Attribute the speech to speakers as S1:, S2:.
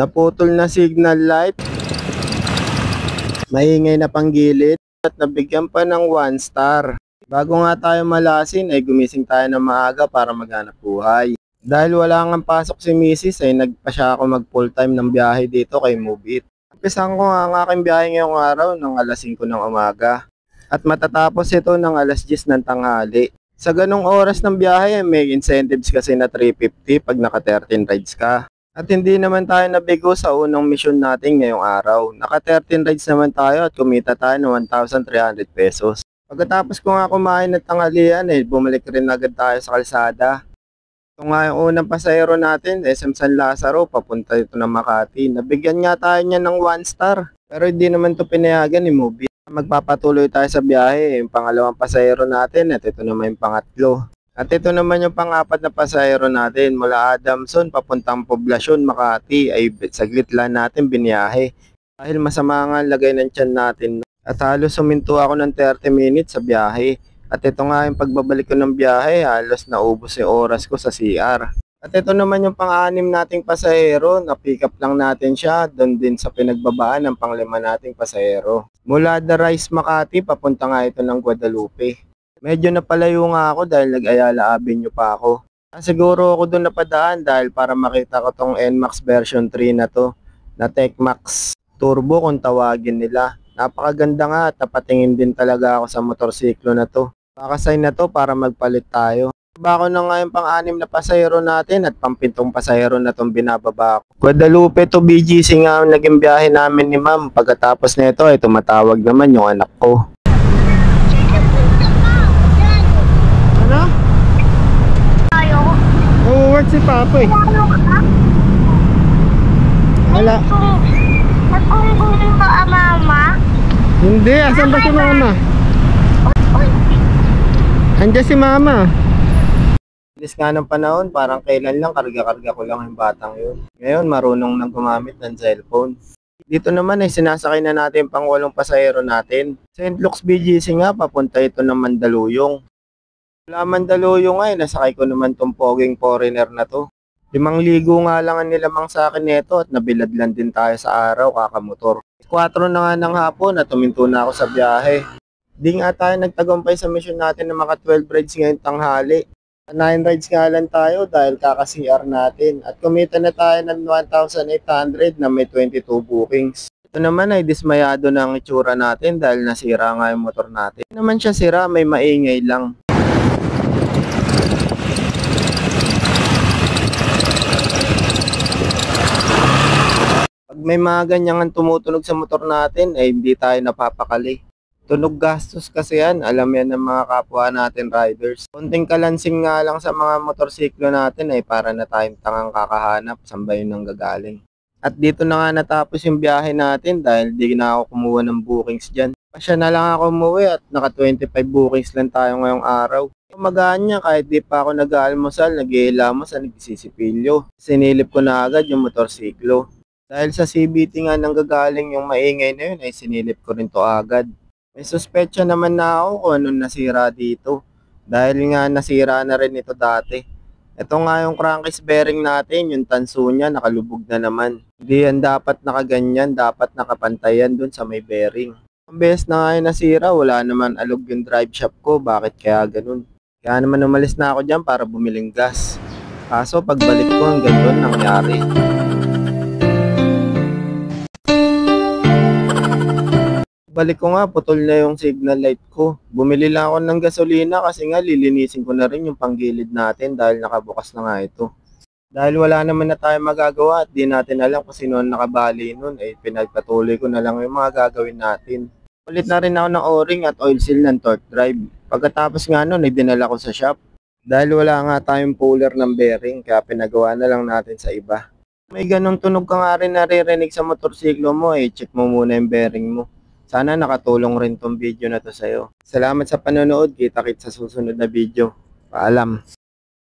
S1: Naputol na signal light, maingay na panggilid, at nabigyan pa ng 1 star. Bago nga tayo malasin ay gumising tayo ng maaga para maghanap buhay. Dahil wala ngang pasok si Mrs. ay nagpa siya ako mag full time ng biyahe dito kay Move It. Umpisahan ko nga ang aking biyahe ngayong araw ng alas 5 ng umaga. At matatapos ito ng alas 10 ng tanghali. Sa ganong oras ng biyahe may incentives kasi na 350 pag naka 13 rides ka. At hindi naman tayo nabigo sa unang mission natin ngayong araw. Naka 13 rides naman tayo at kumita tayo ng 1,300 pesos. Pagkatapos ko nga kumain at tanghalian bumalik rin agad tayo sa kalsada. Ito nga yung unang pasahero natin, SM San Lazaro, papunta ito ng Makati. Nabigyan nga tayo niya ng 1 star. Pero hindi naman ito pinayagan ni Move It. Magpapatuloy tayo sa biyahe, yung pangalawang pasahero natin at ito naman yung pangatlo. At ito naman yung pang-apat na pasahero natin mula Adamson papuntang Poblacion, Makati ay saglit lang natin biniyahe. Dahil masama nga ang lagay ng tiyan natin at halos suminto ako ng 30 minutes sa biyahe. At ito nga yung pagbabalik ko ng biyahe, halos naubos yung oras ko sa CR. At ito naman yung pang-anim nating pasahero, na-pick up lang natin siya doon din sa pinagbabaan ng pang-lima nating pasahero. Mula The Rice, Makati, papunta nga ito ng Guadalupe. Medyo napalayo nga ako dahil nag-Ayala Avenue pa ako. Siguro ako doon napadaan dahil para makita ko tong NMAX version 3 na to, na TechMax Turbo kung tawagin nila. Napakaganda nga at napatingin din talaga ako sa motorsiklo na to. Pakasign na to para magpalit tayo. Bako na nga yung pang-anim na pasahero natin at pang-pitong pasahero na itong binababa ko. Guadalupe to BGC nga ang naging biyahe namin ni ma'am. Pagkatapos nito ay tumatawag naman yung anak ko. Ano? Oo, si Papa eh. Wala.
S2: Nagkumbulin ba ang mama?
S1: Hindi, asan ba si mama? Andiyan si mama. Bilis nga ng panahon, parang kailan lang karga-karga ko lang yung batang yun. Ngayon, marunong nang gumamit ng cellphone. Dito naman ay sinasakay na natin pang 8 pasahero natin. St. Luke's BGC nga, papunta ito ng Mandaluyong. Wala Mandaluyong nga nasakay ko naman tong poging foreigner na to. 5 ligo nga lang ang nilamang sa akin nito at nabilad lang din tayo sa araw kakamotor. 4 na nga ng hapon at tuminto na ako sa biyahe. Di nga tayo nagtagumpay sa mission natin na maka 12 rides ngayong tanghali. 9 rides nga lang tayo dahil kaka-CR natin. At kumita na tayo ng 1,800 na may 22 bookings. Ito naman ay dismayado na ang itsura natin dahil nasira nga yung motor natin. Hindi naman siya sira, may maingay lang. Pag may mga ganyan tumutunog sa motor natin ay hindi tayo napapakali. Tunog gastos kasi yan, alam yan ng mga kapwa natin riders. Konting kalansing nga lang sa mga motorsiklo natin ay para na tayong tangang kakahanap saan ba yun ang gagaling. At dito na nga natapos yung biyahe natin dahil di na ako kumuha ng bookings dyan. Pasya na lang ako umuwi at naka 25 bookings lang tayo ngayong araw. Magaan niya kahit di pa ako nag-aalmusal, nag-iilamos at nagsisipilyo. Sinilip ko na agad yung motorsiklo. Dahil sa CBT nga nang gagaling yung maingay na yun ay sinilip ko rin to agad. May suspetsya naman na ako kung anong nasira dito. Dahil nga nasira na rin ito dati. Ito nga yung crankcase bearing natin, yung tanso niya nakalubog na naman. Hindi yan dapat nakaganyan, dapat nakapantayan dun sa may bearing. Ang beses na nga yung nasira, wala naman alog yung drive shaft ko, bakit kaya ganun? Kaya naman umalis na ako dyan para bumiling gas. Kaso pagbalik ko hanggang doon nangyari. Balik ko nga, putol na yung signal light ko. Bumili lang ako ng gasolina kasi nga lilinisin ko na rin yung panggilid natin dahil nakabukas na nga ito. Dahil wala naman na tayo magagawa at di natin alam kung sino nakabali nun, pinagpatuloy ko na lang yung mga gagawin natin. Ulit na rin ako ng o-ring at oil seal ng torque drive. Pagkatapos nga nun, dinala ko sa shop. Dahil wala nga tayong puller ng bearing, kaya pinagawa na lang natin sa iba. May ganong tunog ka nga rin naririnig sa motorsiklo mo, check mo muna yung bearing mo. Sana nakatulong rin tong video na to sa'yo. Salamat sa panonood, kita-kits sa susunod na video. Paalam.